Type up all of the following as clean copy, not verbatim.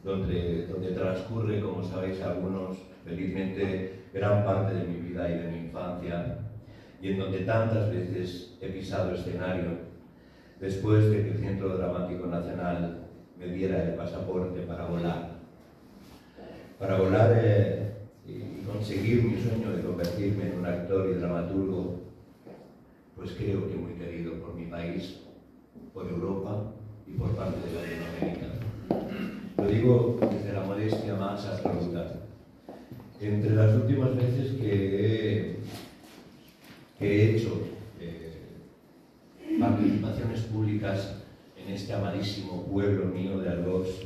donde transcurre, como sabéis algunos, felizmente, gran parte de mi vida y de mi infancia, y en donde tantas veces he pisado escenario después de que el Centro Dramático Nacional me diera el pasaporte para volar y conseguir mi sueño de convertirme en un actor y dramaturgo, pues creo que muy querido por mi país, por Europa y por parte de Latinoamérica. Lo digo desde la modestia más absoluta. Entre las últimas veces que he hecho participaciones públicas en este amadísimo pueblo mío de Albós,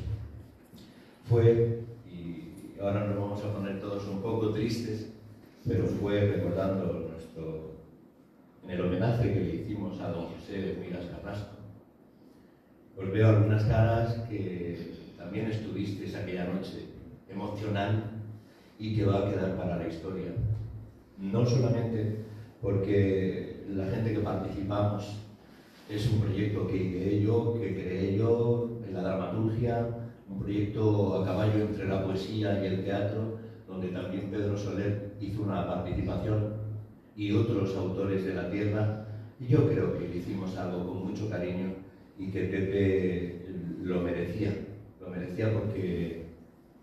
fue, y ahora nos vamos a poner todos un poco tristes, pero fue recordando en el homenaje que le hicimos a don José Miras Carrasco. Os veo algunas caras que también estuvisteis aquella noche, emocional, y que va a quedar para la historia. No solamente porque la gente que participamos es un proyecto que ideé yo, que creé yo en la dramaturgia, un proyecto a caballo entre la poesía y el teatro, donde también Pedro Soler hizo una participación y otros autores de la tierra, y yo creo que le hicimos algo con mucho cariño y que Pepe lo merecía porque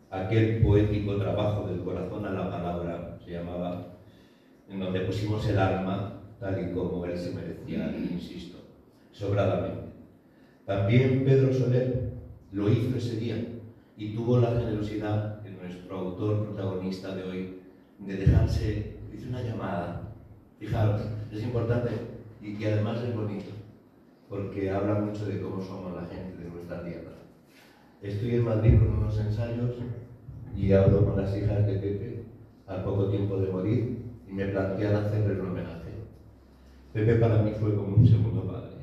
aquel poético trabajo del corazón a la palabra se llamaba, en donde pusimos el alma tal y como él se merecía, insisto, sobradamente. También Pedro Soler lo hizo ese día y tuvo la generosidad de nuestro autor protagonista de hoy de dejarse, hizo una llamada. Fijaros, es importante y además es bonito, porque habla mucho de cómo somos la gente de nuestra tierra. Estoy en Madrid con unos ensayos y hablo con las hijas de Pepe al poco tiempo de morir y me plantean hacerle un homenaje. Pepe para mí fue como un segundo padre.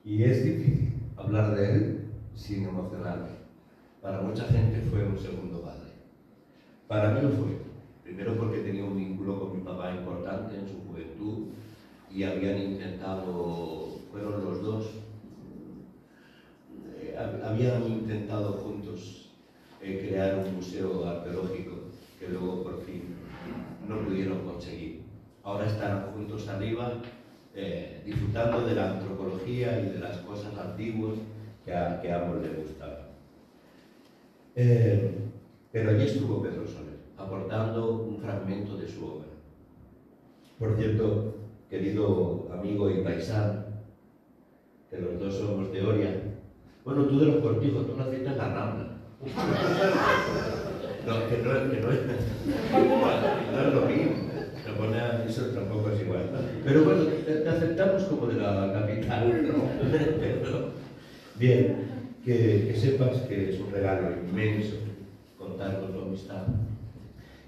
Y es difícil hablar de él sin emocionarme. Para mucha gente fue un segundo padre. Para mí lo fue. Primero porque tenía un vínculo con mi papá importante en su juventud y habían intentado, fueron los dos, habían intentado juntos crear un museo arqueológico que luego por fin no pudieron conseguir. Ahora están juntos arriba disfrutando de la antropología y de las cosas antiguas que a ambos les gustaban. Pero allí estuvo Pedro Soler, aportando un fragmento de su obra. Por cierto, querido amigo y paisano, que los dos somos de Oria, bueno, tú de los Cortijos, tú naciste en la Rambla. No, que no es lo mismo. Eso tampoco es igual. Pero bueno, te aceptamos como de la capital, ¿no? Pero, bien, que sepas que es un regalo inmenso contar con tu amistad.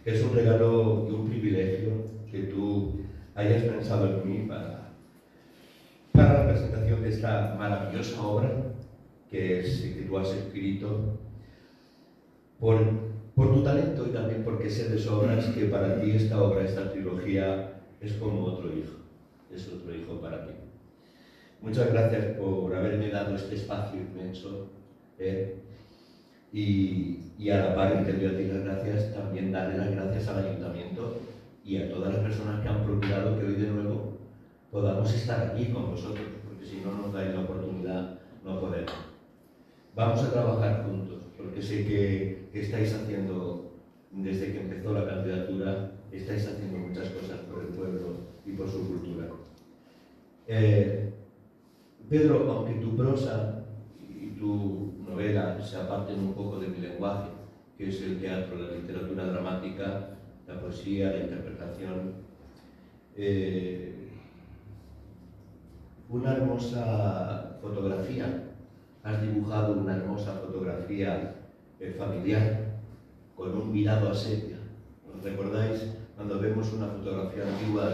Que es un regalo y un privilegio que tú hayas pensado en mí para la presentación de esta maravillosa obra que tú has escrito por tu talento y también porque sé de sobras que para ti esta obra, esta trilogía, es como otro hijo, es otro hijo para ti. Muchas gracias por haberme dado este espacio inmenso y a la par que te doy a ti las gracias, también darle las gracias al Ayuntamiento y a todas las personas que han procurado que hoy de nuevo podamos estar aquí con vosotros, porque si no nos dais la oportunidad no podemos. Vamos a trabajar juntos, porque sé que estáis haciendo, desde que empezó la candidatura, estáis haciendo muchas cosas por el pueblo y por su cultura. Pedro, aunque tu prosa y tu novela se aparten un poco de mi lenguaje, que es el teatro, la literatura dramática, la poesía, la interpretación, una hermosa fotografía. Has dibujado una hermosa fotografía familiar con un mirado a sepia. ¿Os recordáis cuando vemos una fotografía antigua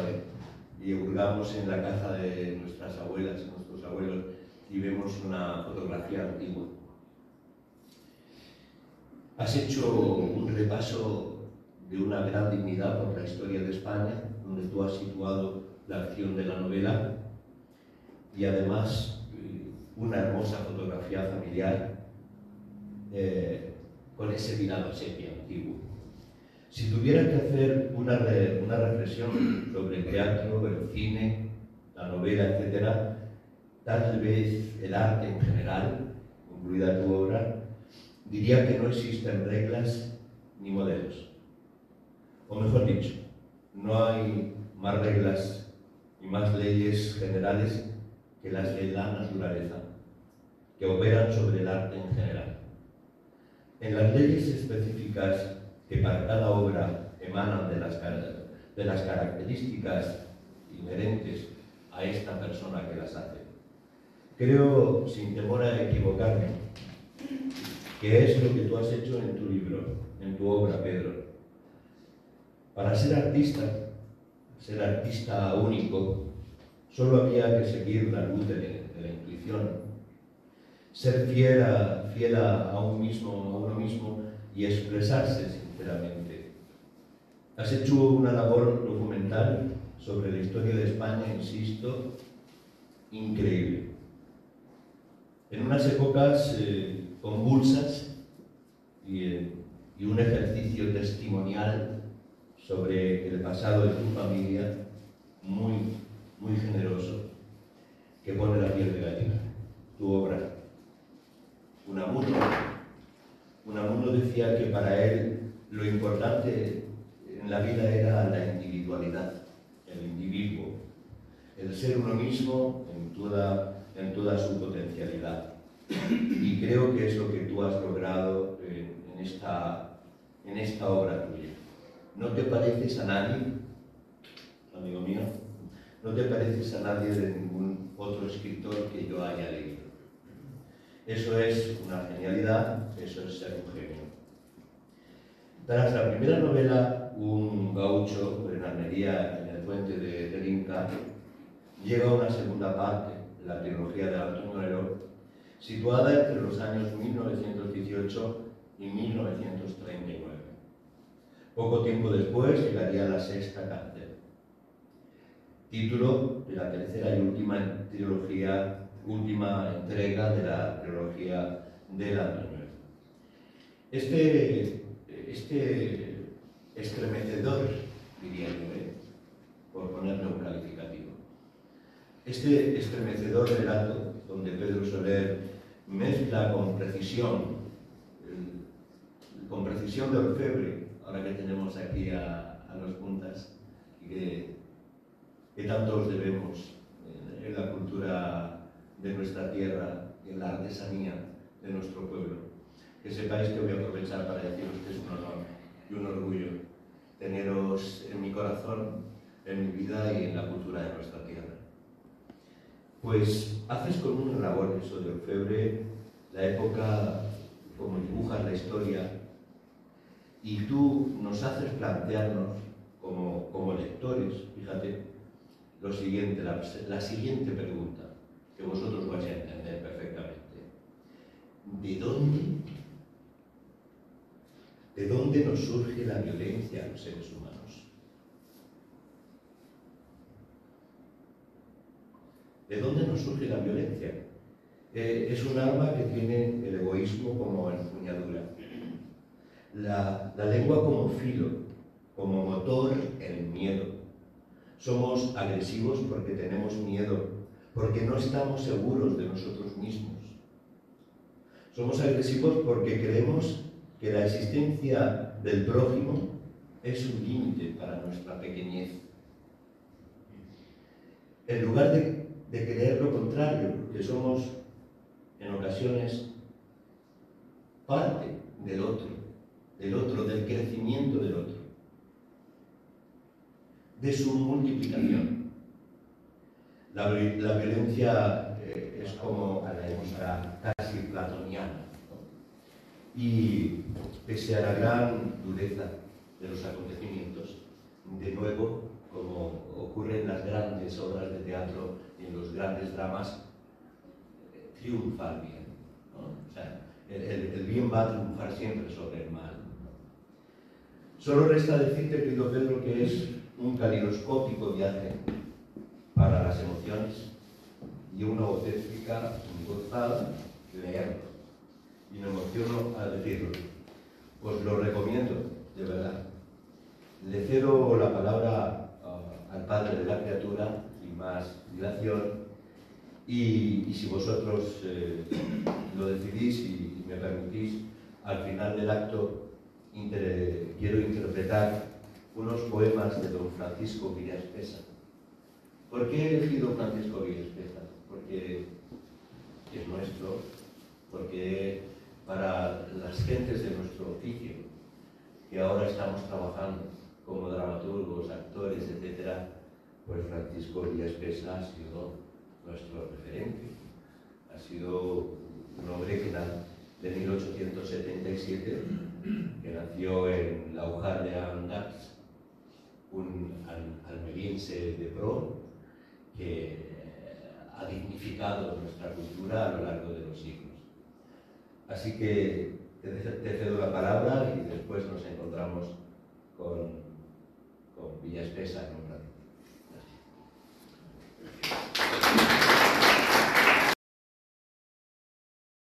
y hurgamos en la casa de nuestras abuelas, nuestros abuelos, y vemos una fotografía antigua? Has hecho un repaso de una gran dignidad por la historia de España, donde tú has situado la acción de la novela, y además una hermosa fotografía familiar con ese vinado sepia antiguo. Si tuviera que hacer una reflexión sobre el teatro, el cine, la novela, etc., tal vez el arte en general, incluida tu obra, diría que no existen reglas ni modelos. O mejor dicho, no hay más reglas y más leyes generales que las de la naturaleza, que operan sobre el arte en general. En las leyes específicas que para cada obra emanan de las características inherentes a esta persona que las hace, creo, sin temor a equivocarme, que es lo que tú has hecho en tu libro, en tu obra, Pedro. Para ser artista único, solo había que seguir la luz de la intuición, ser fiel a uno mismo y expresarse sinceramente. Has hecho una labor documental sobre la historia de España, insisto, increíble. En unas épocas convulsas y un ejercicio testimonial sobre el pasado de tu familia muy, muy generoso, que pone la piel de gallina. Tu obra. Unamuno decía que para él lo importante en la vida era la individualidad, el individuo, el ser uno mismo en toda su potencialidad. Y creo que es lo que tú has logrado en esta obra tuya. No te pareces a nadie, amigo mío, no te pareces a nadie de ningún otro escritor que yo haya leído. Eso es una genialidad, eso es ser un genio. Tras la primera novela, Un gaucho en Almería, en el puente del Inca, llega una segunda parte, la trilogía de Antoñuelo, situada entre los años 1918 y 1939. Poco tiempo después llegaría la sexta cárcel, título de la tercera y última entrega de la trilogía del Antoñuelo. Este estremecedor, diría yo, por ponerle un calificativo, este estremecedor relato, donde Pedro Soler mezcla con precisión de orfebre, ahora que tenemos aquí a los puntas, y que tanto os debemos en la cultura de nuestra tierra y en la artesanía de nuestro pueblo. Que sepáis que voy a aprovechar para deciros que es un honor y un orgullo teneros en mi corazón, en mi vida y en la cultura de nuestra tierra. Pues haces con una labor eso de orfebre, la época, como dibujas la historia, y tú nos haces plantearnos como lectores, fíjate, lo siguiente, la siguiente pregunta, que vosotros vais a entender perfectamente. ¿De dónde nos surge la violencia a los seres humanos? ¿De dónde nos surge la violencia? Es un arma que tiene el egoísmo como empuñadura, la lengua como filo, como motor, el miedo. Somos agresivos porque tenemos miedo, porque no estamos seguros de nosotros mismos. Somos agresivos porque creemos que la existencia del prójimo es un límite para nuestra pequeñez. En lugar de creer lo contrario, que somos en ocasiones parte del otro, del crecimiento del otro, de su multiplicación. La violencia es como a la época casi platoniana, ¿no? Y pese a la gran dureza de los acontecimientos, de nuevo, como ocurre en las grandes obras de teatro y en los grandes dramas, triunfa el bien, ¿no? O sea, el bien va a triunfar siempre sobre el mal, ¿no? Solo resta decirte, querido Pedro, que es un calidoscópico viaje para las emociones, y una auténtica gozada leerlo. Y me emociono al decirlo. Os lo recomiendo, de verdad. Le cedo la palabra al Padre de la criatura, sin más dilación, y si vosotros lo decidís y me permitís, al final del acto quiero interpretar unos poemas de don Francisco Villaspesa. ¿Por qué he elegido Francisco Villaspesa? Porque es nuestro, porque para las gentes de nuestro oficio, que ahora estamos trabajando como dramaturgos, actores, etc., pues Francisco Villaspesa ha sido nuestro referente. Ha sido un hombre de 1877, que nació en la Laujar de Andax, un almeriense de pro, que ha dignificado nuestra cultura a lo largo de los siglos. Así que te cedo la palabra y después nos encontramos con Villaspesa, ¿no?